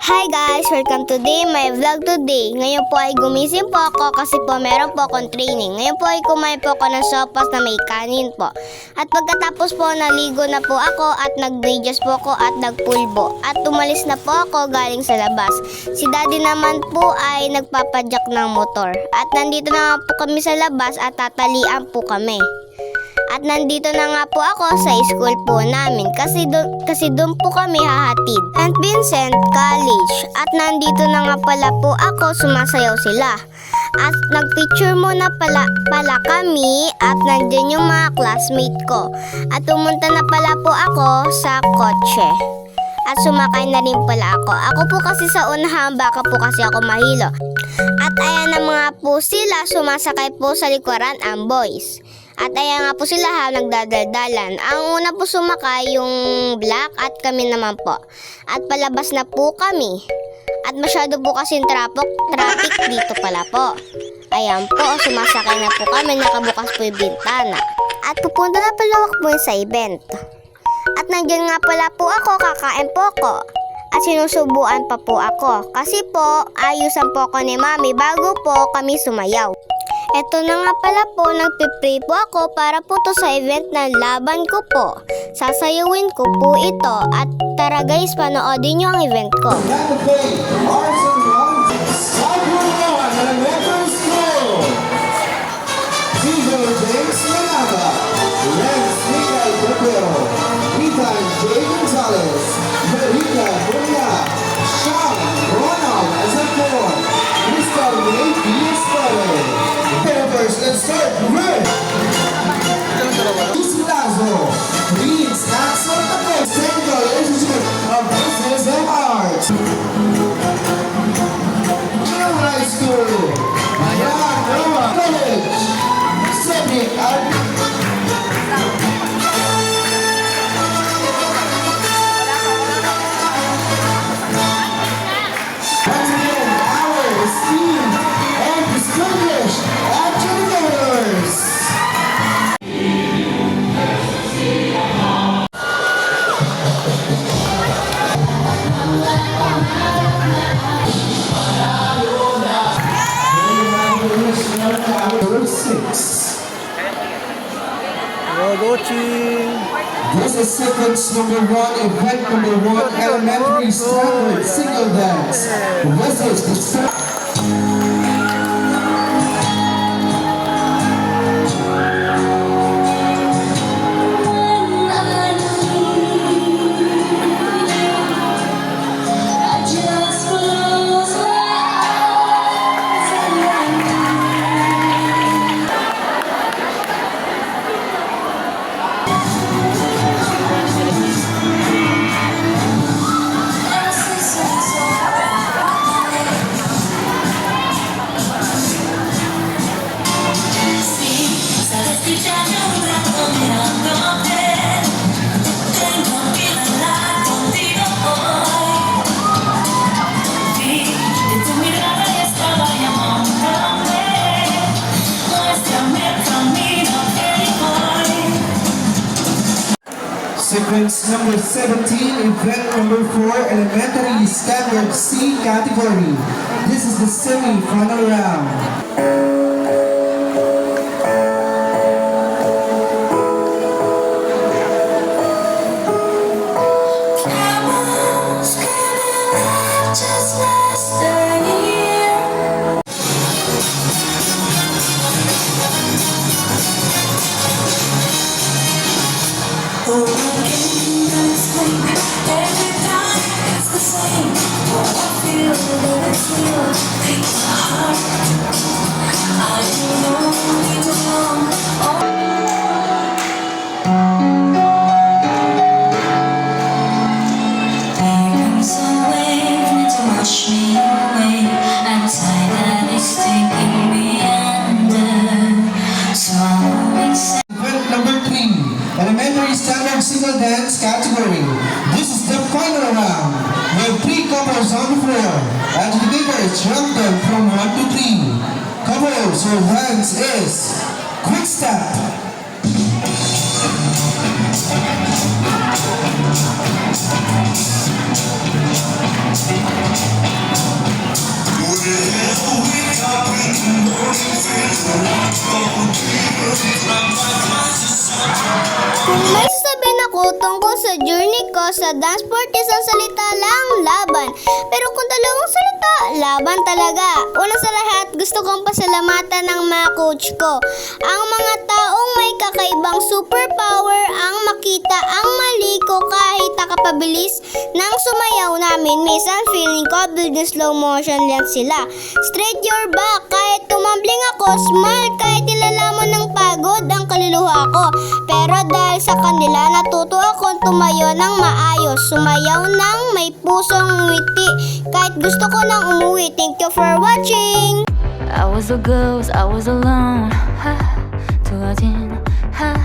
Hi guys! Welcome to my vlog today. Ngayon po ay gumising po ako kasi po meron po akong training. Ngayon po ay kumain po ako ng sopas na may kanin po. At pagkatapos po naligo na po ako at nag-medyas po ako at nagpulbo. At tumalis na po ako galing sa labas. Si daddy naman po ay nagpapadyak ng motor. At nandito na nga po kami sa labas at tatalian po kami. At nandito na nga po ako sa school po namin kasi doon po kami hahatid. St. Vincent College. At nandito na nga pala po ako, sumasayaw sila. At nagpicture muna pala kami at nandyan yung mga classmate ko. At pumunta na pala po ako sa kotse. At sumakay na rin pala ako. Ako po kasi sa unahan, baka po kasi ako mahilo. At ayan na mga po sila, sumasakay po sa likuran ang boys. At ayan nga po sila nagdadaldalan. Ang una po sumakay yung black at kami naman po. At palabas na po kami. At masyado po kasi traffic dito pala po. Ayan po, sumasakay na po kami, nakabukas po yung bintana. At pupunta na pala po sa event. At nandiyan nga pala po ako, kakain po ako. At sinusubuan pa po ako. Kasi po, ayusan po ako ni mami bago po kami sumayaw. Eto na nga pala po, nagpipray po ako para po to sa event ng laban ko po. Sasayawin ko po ito at tara guys, panoodin nyo ang event ko. Let's start with Lucy Lazo, leads National Technical Institute of Business and Arts. Junior High School, Mayan College, Cedric Once again, our esteemed and distinguished educators. Number 6. Hello, coaching. This is sequence number 1, event number 1, elementary standard single dance. This is the sequence number 17, event number 4, elementary standard C category. This is the semi-final round. Elementary standard single dance category. This is the final round. We have 3 couples on the floor. Educators rank them from 1 to 3. Couples or ranks is quick step, ako tungkol sa journey ko sa dance sport. Isang salita lang, laban. Pero kung dalawang salita, laban talaga. Una sa lahat, gusto kong pasalamatan ng mga coach ko. Ang mga taong may kakaibang superpower ang makita ang mali ko kahit nakapabilis ng sumayaw namin. Minsan feeling ko building slow motion lang sila. Straight your back, kahit tumambling ako, smile kahit nilalamon ng pagod ang kaluluwa ko. Pero dahil sa kanila, natuto akong tumayo ng maayos. Sumayaw ng may pusong ngiti kahit gusto ko nang umuwi. Thank you for watching! I was a ghost, I was alone. Ha, 두어진 하